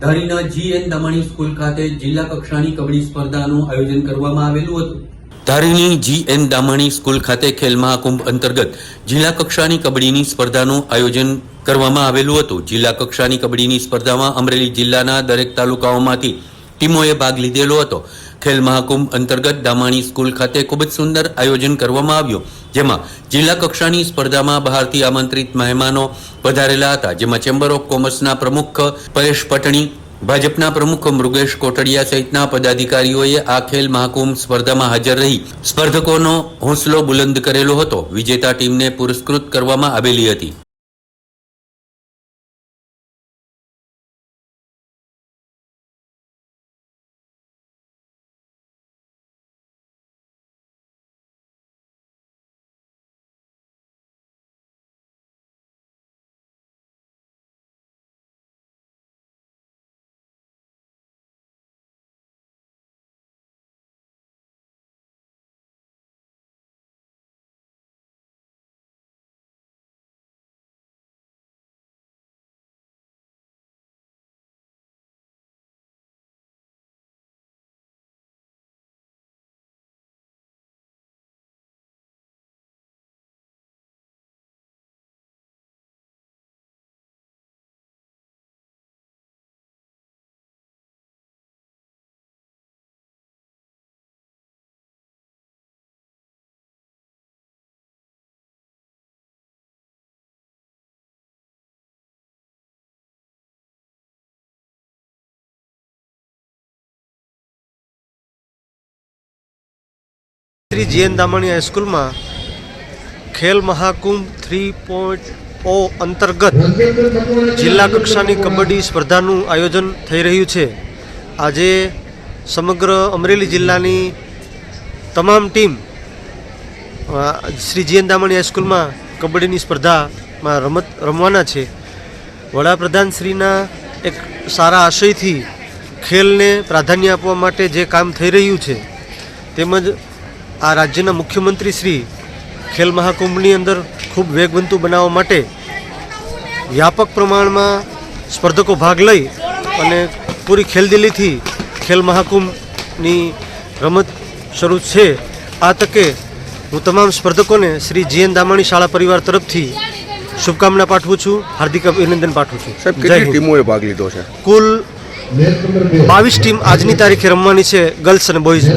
ધારીના GN Damani school ખાતે જિલ્લા કક્ષાની કબડ્ડી સ્પર્ધાનું આયોજન કરવામાં આવેલું હતું। ધારીની GN દામાણી સ્કૂલ ખાતે ખેલ મહાકુંભ અંતર્ગત જિલ્લા કક્ષાની કબડ્ડીની સ્પર્ધાનું આયોજન કરવામાં આવેલું હતું। જિલ્લા કક્ષાની કબડ્ડીની સ્પર્ધામાં અમરેલી જિલ્લાના દરેક તાલુકાઓમાંથી ટીમોએ ભાગ લીધેલો હતો। ખેલ મહાકુંભ અંતર્ગત દામાણી સ્કૂલ ખાતે ખૂબ જ સુંદર આયોજન કરવામાં આવ્યું, જેમાં જિલ્લા કક્ષાની સ્પર્ધામાં બહારથી આમંત્રિત મહેમાનો પધારેલા હતા, જેમાં ચેમ્બર ઓફ કોમર્સના પ્રમુખ પરેશ પટણી, ભાજપના પ્રમુખ મૃગેશ કોટડિયા સહિતના પદાધિકારીઓએ આ ખેલ મહાકુંભ સ્પર્ધામાં હાજર રહી સ્પર્ધકોનો હોંસલો બુલંદ કરેલો હતો। વિજેતા ટીમને પુરસ્કૃત કરવામાં આવેલી હતી। श्री GN दामाणी हाईस्कूल में खेल महाकुंभ 3.0 अंतर्गत जिला कक्षानी कबड्डी स्पर्धाનું आयोजन થઈ રહ્યું છે। આજે સમગ્ર અમરેલી જિલ્લાની તમામ ટીમ શ્રી GN દામાણી હાઈસ્કૂલમાં કબડ્ડીની સ્પર્ધામાં રમવાના છે। વડાપ્રધાનશ્રીના એક સારા આશયથી ખેલને પ્રાધાન્ય આપવા માટે જે કામ થઈ રહ્યું છે, તેમજ આ રાજ્યના મુખ્યમંત્રી શ્રી ખેલ મહાકુંભની અંદર ખૂબ વેગવંતુ બનાવવા માટે વ્યાપક પ્રમાણમાં સ્પર્ધકો ભાગ લઈ અને પૂરી ખેલદિલીથી ખેલ મહાકુંભની રમત શરૂ છે। આ તકે હું તમામ સ્પર્ધકોને શ્રી GN દામાણી શાળા પરિવાર તરફથી શુભકામના પાઠવું છું, હાર્દિક અભિનંદન પાઠવું છું। સાહેબ, કેટલી ટીમોએ ભાગ લીધો છે? કુલ 22 ટીમ આજની તારીખે રમવાની છે, ગર્લ્સ અને બોયઝ।